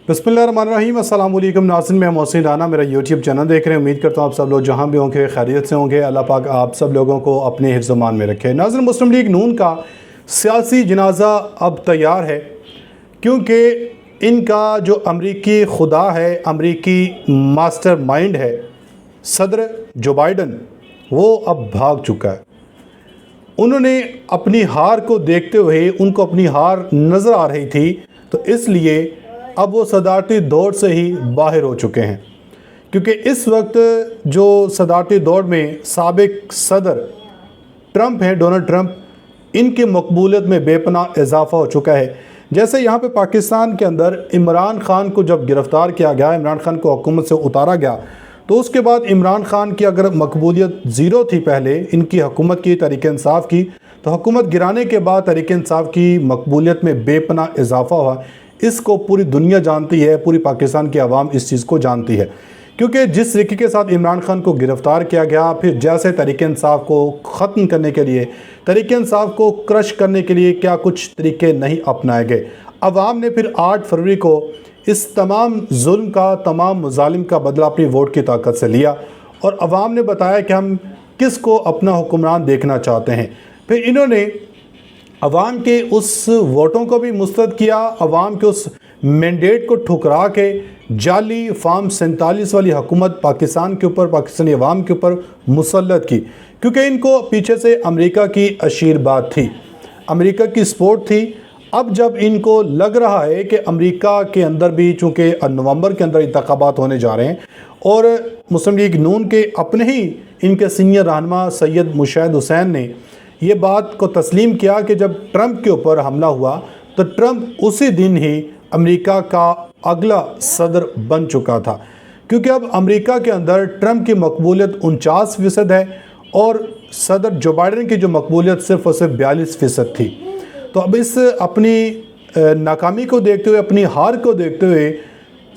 बिस्मिल्लाहिर्रहमानिर्रहीम। अस्सलाम वालेकुम नाज़रीन, मैं मोहसिन राना, मेरा यूट्यूब चैनल देख रहे हैं। उम्मीद करता हूँ आप सब लोग जहाँ भी होंगे खैरियत से होंगे। अल्लाह पाक आप सब लोगों को अपने हिफ्ज़-ओ-मान में रखे। नाज़रीन, मुस्लिम लीग नून का सियासी जनाज़ा अब तैयार है, क्योंकि इनका जो अमरीकी खुदा है, अमरीकी मास्टर माइंड है, सदर जो बाइडन, वो अब भाग चुका है। उन्होंने अपनी हार को देखते हुए, उनको अपनी हार नज़र आ रही थी, तो इसलिए अब वो सदारती दौड़ से ही बाहर हो चुके हैं। क्योंकि इस वक्त जो सदारती दौड़ में साबिक सदर ट्रंप हैं, डोनाल्ड ट्रंप, इनकी मकबूलियत में बेपनाह इजाफा हो चुका है। जैसे यहाँ पे पाकिस्तान के अंदर इमरान खान को जब गिरफ़्तार किया गया, इमरान खान को हुकूमत से उतारा गया, तो उसके बाद इमरान खान की अगर मकबूलियत ज़ीरो थी पहले इनकी हुकूमत की, तहरीक इंसाफ की, तो हुकूमत गिराने के बाद तहरीक इंसाफ की मकबूलियत में बेपनाह इजाफा हुआ। इसको पूरी दुनिया जानती है, पूरी पाकिस्तान की आवाम इस चीज़ को जानती है। क्योंकि जिस तरीके के साथ इमरान खान को गिरफ़्तार किया गया, फिर जैसे तहरीक इंसाफ को ख़त्म करने के लिए, तहरीक इंसाफ को क्रश करने के लिए क्या कुछ तरीके नहीं अपनाए गए। अवाम ने फिर 8 फरवरी को इस तमाम जुल्म का, तमाम मुजालिम का बदला अपनी वोट की ताकत से लिया, और अवाम ने बताया कि हम किस को अपना हुक्मरान देखना चाहते हैं। फिर इन्होंने अवाम के उस वोटों को भी मुस्तरद किया, अवाम के उस मैंडेट को ठुकरा के जाली फार्म 47 वाली हुकूमत पाकिस्तान के ऊपर, पाकिस्तानी अवाम के ऊपर मुसल्लत की। क्योंकि इनको पीछे से अमेरिका की आशीर्वाद थी, अमेरिका की सपोर्ट थी। अब जब इनको लग रहा है कि अमेरिका के अंदर भी, चूँकि नवंबर के अंदर इंतखाबात होने जा रहे हैं, और मुस्लिम लीग नून के अपने ही इनके सीनियर रहनुमा सैयद मुशाहिद हुसैन ने ये बात को तस्लीम किया कि जब ट्रंप के ऊपर हमला हुआ तो ट्रंप उसी दिन ही अमेरिका का अगला सदर बन चुका था। क्योंकि अब अमेरिका के अंदर ट्रंप की मकबूलियत 49% है और सदर जो बाइडन की जो मकबूलियत सिर्फ और सिर्फ 42% थी। तो अब इस अपनी नाकामी को देखते हुए, अपनी हार को देखते हुए,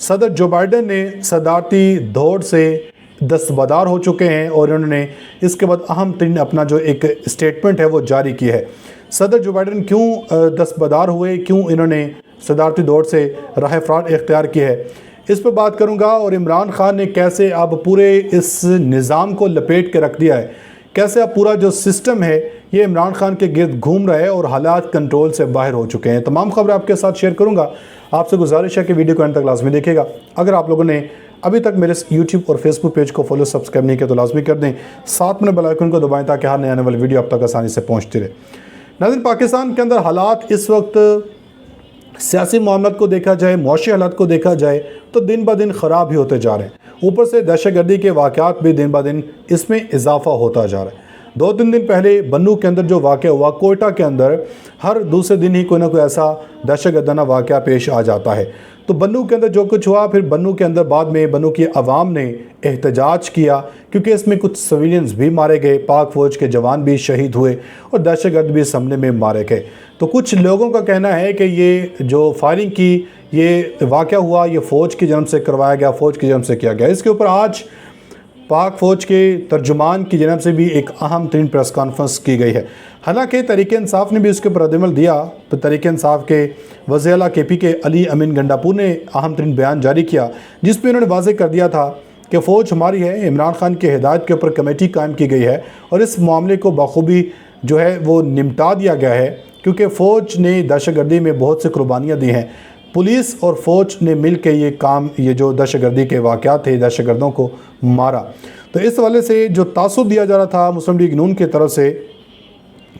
सदर जो बाइडन ने सदारती दौड़ से दस्तबरदार हो चुके हैं, और उन्होंने इसके बाद अहम तरीन अपना जो एक स्टेटमेंट है वो जारी की है। सदर जो बाइडन क्यों दस्तबरदार हुए, क्यों इन्होंने सदारती दौड़ से राह इफ्राद इख्तियार की है, इस पर बात करूंगा। और इमरान खान ने कैसे अब पूरे इस निज़ाम को लपेट के रख दिया है, कैसे अब पूरा जो सिस्टम है ये इमरान खान के गिर्द घूम रहा है और हालात कंट्रोल से बाहर हो चुके हैं। तमाम खबरें आपके साथ शेयर करूंगा। आपसे गुजारिश है कि वीडियो को अंत तक लाजमी देखिएगा। अगर आप लोगों ने अभी तक मेरे यूट्यूब और फेसबुक पेज को फॉलो सब्सक्राइब नहीं किया तो लाजमी कर दें, साथ में बेल आइकन को दबाएं ताकि हर नए आने वाली वीडियो आप तक आसानी से पहुंचती रहे। नाज़रीन, पाकिस्तान के अंदर हालात इस वक्त सियासी मामलात को देखा जाए, मुआशी हालात को देखा जाए तो दिन ब दिन ख़राब ही होते जा रहे हैं। ऊपर से दहशतगर्दी के वाक़यात भी दिन ब दिन इसमें इजाफा होता जा रहा है। 2-3 दिन पहले बन्नू के अंदर जो वाक़या हुआ, कोयटा के अंदर हर दूसरे दिन ही कोई ना कोई ऐसा दहशतगर्दाना वाक़या पेश आ जाता है। तो बन्नू के अंदर जो कुछ हुआ, फिर बन्नू के अंदर बाद में बन्नू की आवाम ने एहतजाज किया, क्योंकि इसमें कुछ सिविलियंस भी मारे गए, पाक फ़ौज के जवान भी शहीद हुए और दहशतगर्द भी इस हमले में मारे गए। तो कुछ लोगों का कहना है कि ये जो फायरिंग की, ये वाक़या हुआ, ये फ़ौज की जन्म से करवाया गया, फ़ौज की जन्म से किया गया। इसके ऊपर आज पाक फ़ौज के तर्जुमान की जनब से भी एक अहम तरीन प्रेस कॉन्फ्रेंस की गई है। हालांकि तहरीक इंसाफ ने भी इसके ऊपर रद्द-ए-अमल दिया। तो तहरीक इंसाफ के वज़ीर आला KP के अली अमीन गंडापुर ने अहम तरीन बयान जारी किया, जिसमें उन्होंने वाज़ेह कर दिया था कि फ़ौज हमारी है, इमरान खान की हिदायत के ऊपर कमेटी कायम की गई है और इस मामले को बखूबी जो है वो निपटा दिया गया है। क्योंकि फ़ौज ने दहशतगर्दी में बहुत सी कुर्बानियाँ दी हैं। पुलिस और फ़ौज ने मिल के ये काम, ये जो दहशतगर्दी के वाक़यात थे, दहशतगर्दों को मारा। तो इस हवाले से जो तासुब दिया जा रहा था मुस्लिम लीग नून की तरफ से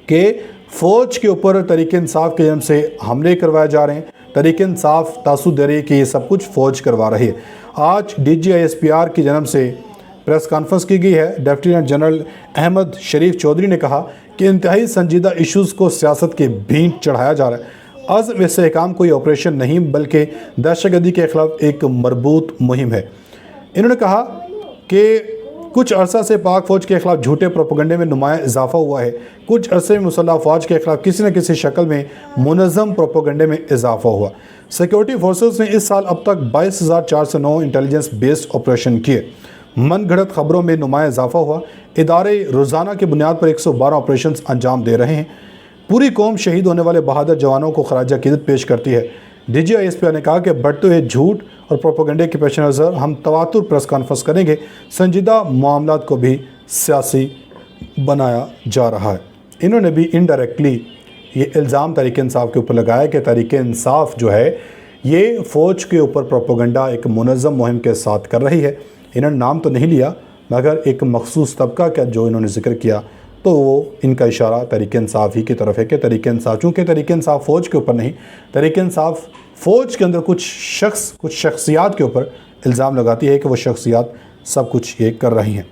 कि फ़ौज के ऊपर तहरीक इंसाफ के जन्म से हमले करवाए जा रहे हैं, तहरीक इंसाफ तासुब दे रही है कि ये सब कुछ फ़ौज करवा रही है। आज DG ISPR की जन्म से प्रेस कॉन्फ्रेंस की गई है। डिप्टी लेफ्टिनेंट जनरल अहमद शरीफ चौधरी ने कहा कि इंतहाई संजीदा इशूज़ को सियासत के भींट चढ़ाया जा रहा है। अज़्म इस्तेहकाम कोई ऑपरेशन नहीं बल्कि दहशतगर्दी के ख़िलाफ़ एक मरबूत मुहिम है। इन्होंने कहा कि कुछ अरसा से पाक फ़ौज के ख़िलाफ़ झूठे प्रोपेगेंडे में नुमाया इजाफा हुआ है। कुछ अरसे में मुसल्लह फ़ौज के ख़िलाफ़ किसी न किसी शक्ल में मुनज़्ज़म प्रोपेगेंडे में इजाफा हुआ। सिक्योरिटी फोर्सेस ने इस साल अब तक 22,409 इंटेलिजेंस बेस्ड ऑपरेशन किए। मन घड़त ख़बरों में नुमाया इजाफा हुआ। इदारे रोज़ाना की बुनियाद पर 112 ऑपरेशन अंजाम दे रहे हैं। पूरी कौम शहीद होने वाले बहादुर जवानों को ख़राज अक़ीदत पेश करती है। DGISP نے کہا کہ بڑھتے ہوئے جھوٹ اور پروپیگنڈے کے پیش نظر ہم تواتر پریس کانفرنس کریں گے، سنجیدہ معاملات کو بھی سیاسی بنایا جا رہا ہے۔ انہوں نے بھی انڈائریکٹلی یہ الزام تحریک انصاف کے اوپر لگایا کہ تحریک انصاف جو ہے یہ فوج کے اوپر پروپیگنڈا ایک منظم مہم کے ساتھ کر رہی ہے۔ انہوں نے نام تو نہیں لیا مگر ایک مخصوص طبقہ کا جو انہوں نے ذکر کیا تو وہ ان کا اشارہ تحریک انصاف ہی کی طرف ہے کہ تحریک انصاف، چونکہ تحریک انصاف فوج کے اوپر نہیں، تحریک انصاف فوج کے اندر کچھ شخصیات کے اوپر الزام لگاتی ہے کہ وہ شخصیات سب کچھ یہ کر رہی ہیں۔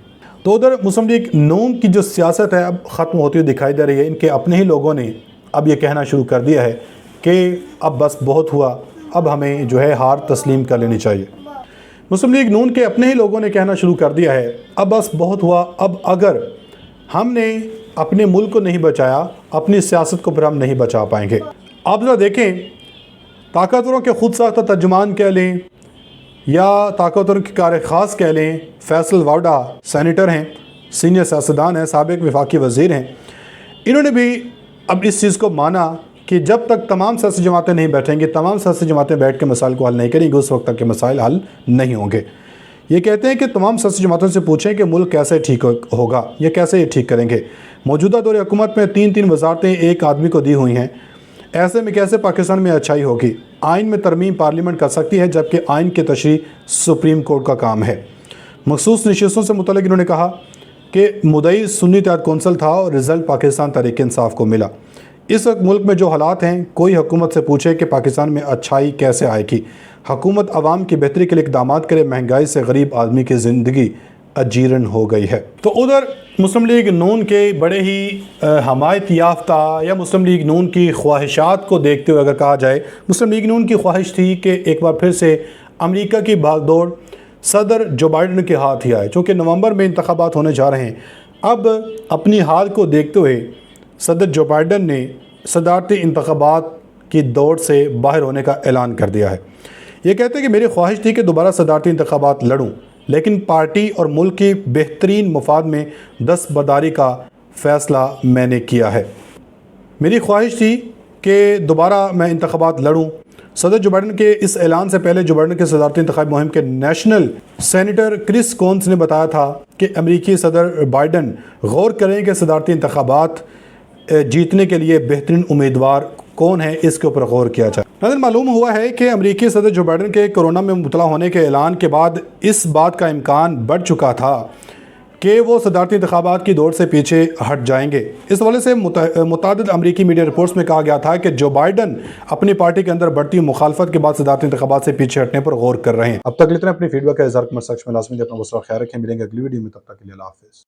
تو ادھر مسلم لیگ نون کی جو سیاست ہے اب ختم ہوتی ہوئی دکھائی دے رہی ہے۔ ان کے اپنے ہی لوگوں نے اب یہ کہنا شروع کر دیا ہے کہ اب بس بہت ہوا، اب ہمیں جو ہے ہار تسلیم کر لینی چاہیے۔ مسلم لیگ نون کے اپنے ہی لوگوں نے کہنا شروع کر دیا ہے اب بس بہت ہوا، اب اگر ہم نے اپنے ملک کو نہیں بچایا، اپنی سیاست کو پھر ہم نہیں بچا پائیں گے۔ آپ ذرا دیکھیں، طاقتوروں کے خود ساختہ ترجمان کہہ لیں یا طاقتوروں کی کار خاص کہہ لیں، فیصل واڈا سینیٹر ہیں، سینئر سیاستدان ہیں، سابق وفاقی وزیر ہیں، انہوں نے بھی اب اس چیز کو مانا کہ جب تک تمام سیاسی جماعتیں نہیں بیٹھیں گی، تمام سیاسی جماعتیں بیٹھ کے مسائل کو حل نہیں کریں گی، اس وقت تک کہ مسائل حل نہیں ہوں گے۔ یہ کہتے ہیں کہ تمام سیاسی جماعتوں سے پوچھیں کہ ملک کیسے ٹھیک ہوگا، یہ کیسے یہ ٹھیک کریں گے۔ موجودہ دور حکومت میں 3 وزارتیں ایک آدمی کو دی ہوئی ہیں، ایسے میں کیسے پاکستان میں اچھائی ہوگی؟ آئین میں ترمیم پارلیمنٹ کر سکتی ہے جبکہ آئین کی تشریح سپریم کورٹ کا کام ہے۔ مخصوص نشستوں سے متعلق انہوں نے کہا کہ مدعی سنی اتحاد کونسل تھا اور رزلٹ پاکستان تحریک انصاف کو ملا۔ اس وقت ملک میں جو حالات ہیں، کوئی حکومت سے پوچھے کہ پاکستان میں اچھائی کیسے آئے گی۔ حکومت عوام کی بہتری کے لیے اقدامات کرے، مہنگائی سے غریب آدمی کی زندگی اجیرن ہو گئی ہے۔ تو ادھر مسلم لیگ نون کے بڑے ہی حمایت یافتہ یا مسلم لیگ نون کی خواہشات کو دیکھتے ہوئے اگر کہا جائے، مسلم لیگ نون کی خواہش تھی کہ ایک بار پھر سے امریکہ کی بھاگ دوڑ صدر جو بائیڈن کے ہاتھ ہی آئے، چونکہ نومبر میں انتخابات ہونے جا رہے ہیں۔ اب اپنی حال کو دیکھتے ہوئے صدر جو بائیڈن نے صدارتی انتخابات کی دوڑ سے باہر ہونے کا اعلان کر دیا ہے۔ یہ کہتے ہیں کہ میری خواہش تھی کہ دوبارہ صدارتی انتخابات لڑوں، لیکن پارٹی اور ملک کی بہترین مفاد میں دستبرداری کا فیصلہ میں نے کیا ہے۔ میری خواہش تھی کہ دوبارہ میں انتخابات لڑوں۔ صدر جو بائیڈن کے اس اعلان سے پہلے جو بائیڈن کے صدارتی انتخابی مہم کے نیشنل سینیٹر کرس کونس نے بتایا تھا کہ امریکی صدر بائیڈن غور کریں کہ صدارتی انتخابات جیتنے کے لیے بہترین امیدوار کون ہے، اس کے اوپر غور کیا جائے۔ ناظرین، معلوم ہوا ہے کہ امریکی صدر جو بائیڈن کے کورونا میں مبتلا ہونے کے اعلان کے بعد اس بات کا امکان بڑھ چکا تھا کہ وہ صدارتی انتخابات کی دوڑ سے پیچھے ہٹ جائیں گے۔ اس حوالے سے متعدد امریکی میڈیا رپورٹس میں کہا گیا تھا کہ جو بائیڈن اپنی پارٹی کے اندر بڑھتی مخالفت کے بعد صدارتی انتخابات سے پیچھے ہٹنے پر غور کر رہے ہیں۔ اب تک اتنا، اپنی فیڈ بیک کا اظہار کمنٹ سیکشن میں لازمی اپنا خیال رکھیں۔ ملیں گے اگلی ویڈیو میں، تب تک کے لیے اللہ حافظ۔